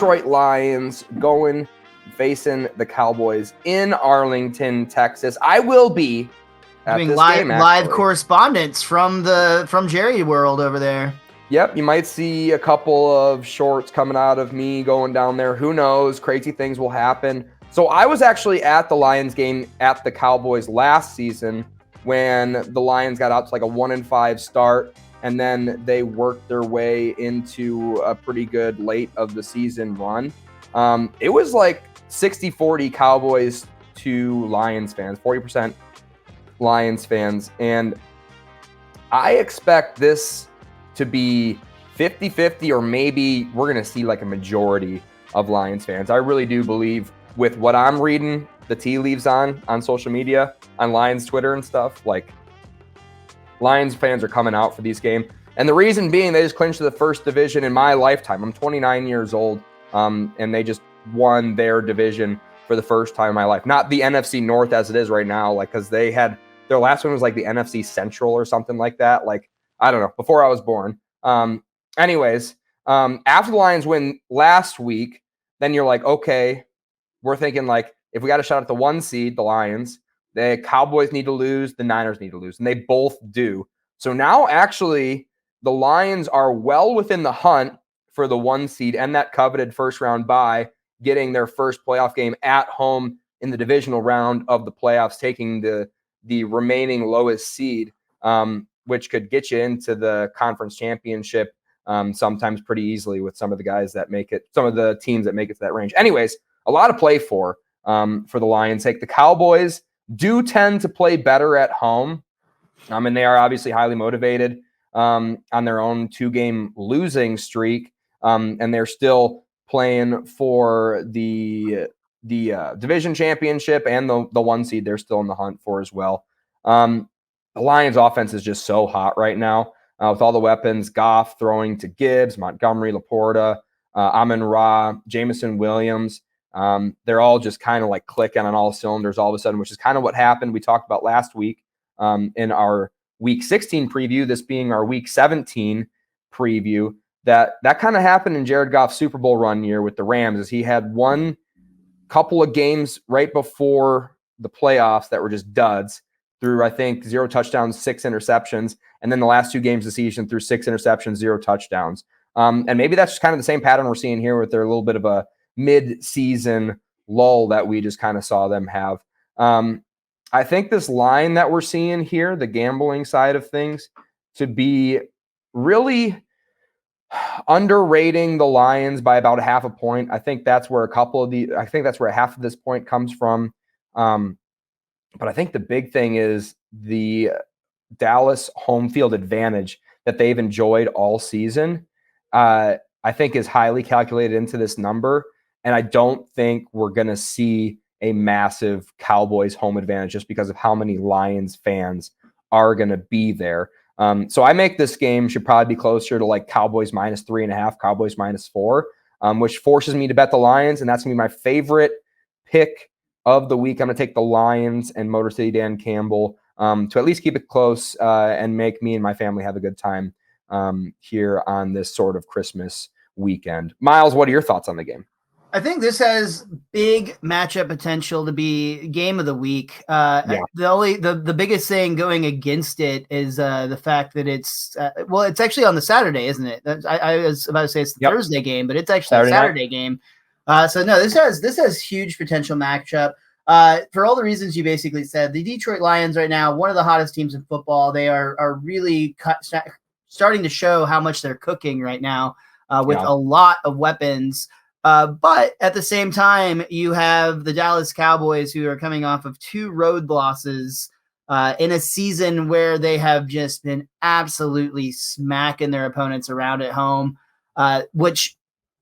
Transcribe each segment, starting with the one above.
Detroit Lions going facing the Cowboys in Arlington, Texas. I will be at doing this live game, live correspondence from Jerry World over there. Yep, you might see a couple of shorts coming out of me going down there. Who knows? Crazy things will happen. So I was actually at the Lions game at the Cowboys last season when the Lions got out to like a 1-5 start, and then they worked their way into a pretty good late of the season run. It was like 60-40 Cowboys to Lions fans, 40% Lions fans. And I expect this to be 50-50, or maybe we're going to see like a majority of Lions fans. I really do believe, with what I'm reading, the tea leaves on social media, on Lions Twitter and stuff, like Lions fans are coming out for these games. And the reason being, they just clinched the first division in my lifetime. I'm 29 years old, and they just won their division for the first time in my life. Not the NFC North as it is right now, like, because they had their last one was like the NFC Central or something like that. Like, I don't know, before I was born. Anyways, after the Lions win last week, then you're like, okay, we're thinking like, if we got a shot at the 1 seed, the Lions, the Cowboys need to lose, the Niners need to lose, and they both do. So now actually the Lions are well within the hunt for the 1 seed and that coveted first round bye, getting their first playoff game at home in the divisional round of the playoffs, taking the remaining lowest seed, which could get you into the conference championship sometimes pretty easily with some of the guys that make it, some of the teams that make it to that range. Anyways, a lot to play for the Lions' sake. The Cowboys do tend to play better at home, and they are obviously highly motivated on their own 2-game losing streak, and they're still playing for the division championship and the 1 seed. They're still in the hunt for as well. The Lions offense is just so hot right now with all the weapons. Goff throwing to Gibbs, Montgomery, Laporta, Amon-Ra, Jameson Williams. They're all just kind of like clicking on all cylinders all of a sudden, which is kind of what happened. We talked about last week in our Week 16 preview, this being our Week 17 preview, that kind of happened in Jared Goff's Super Bowl run year with the Rams, as he had one couple of games right before the playoffs that were just duds, through, I think, 0 touchdowns, 6 interceptions. And then the last 2 games of the season through 6 interceptions, 0 touchdowns. And maybe that's just kind of the same pattern we're seeing here with their little bit of a mid-season lull that we just kind of saw them have. I think this line that we're seeing here, the gambling side of things, to be really underrating the Lions by about a half a point. I think that's where half of this point comes from. But I think the big thing is the Dallas home field advantage that they've enjoyed all season, I think is highly calculated into this number. And I don't think we're going to see a massive Cowboys home advantage just because of how many Lions fans are going to be there. So I make this game should probably be closer to like Cowboys -3.5, Cowboys -4, which forces me to bet the Lions. And that's going to be my favorite pick of the week. I'm going to take the Lions and Motor City Dan Campbell to at least keep it close and make me and my family have a good time here on this sort of Christmas weekend. Miles, what are your thoughts on the game? I think this has big matchup potential to be game of the week. The biggest thing going against it is the fact that it's actually on the Saturday, isn't it? I was about to say it's the Thursday game, but it's actually a Saturday game. So no, this has huge potential matchup. For all the reasons you basically said. The Detroit Lions right now, one of the hottest teams in football. They are really starting to show how much they're cooking right now with a lot of weapons. But at the same time, you have the Dallas Cowboys, who are coming off of 2 road losses in a season where they have just been absolutely smacking their opponents around at home, which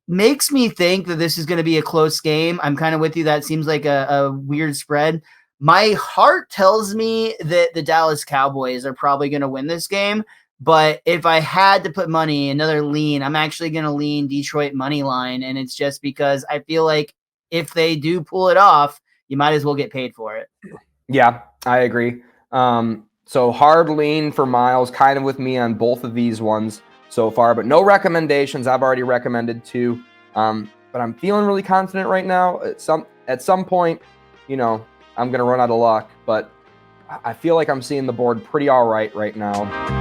makes me think that this is going to be a close game. I'm kind of with you. That seems like a weird spread. My heart tells me that the Dallas Cowboys are probably going to win this game. But if I had to put money, another lean, I'm actually going to lean Detroit money line. And it's just because I feel like if they do pull it off, you might as well get paid for it. Yeah, I agree. So hard lean for Miles, kind of with me on both of these ones so far, but no recommendations. I've already recommended 2. but I'm feeling really confident right now. At some point, you know, I'm going to run out of luck, but I feel like I'm seeing the board pretty all right now.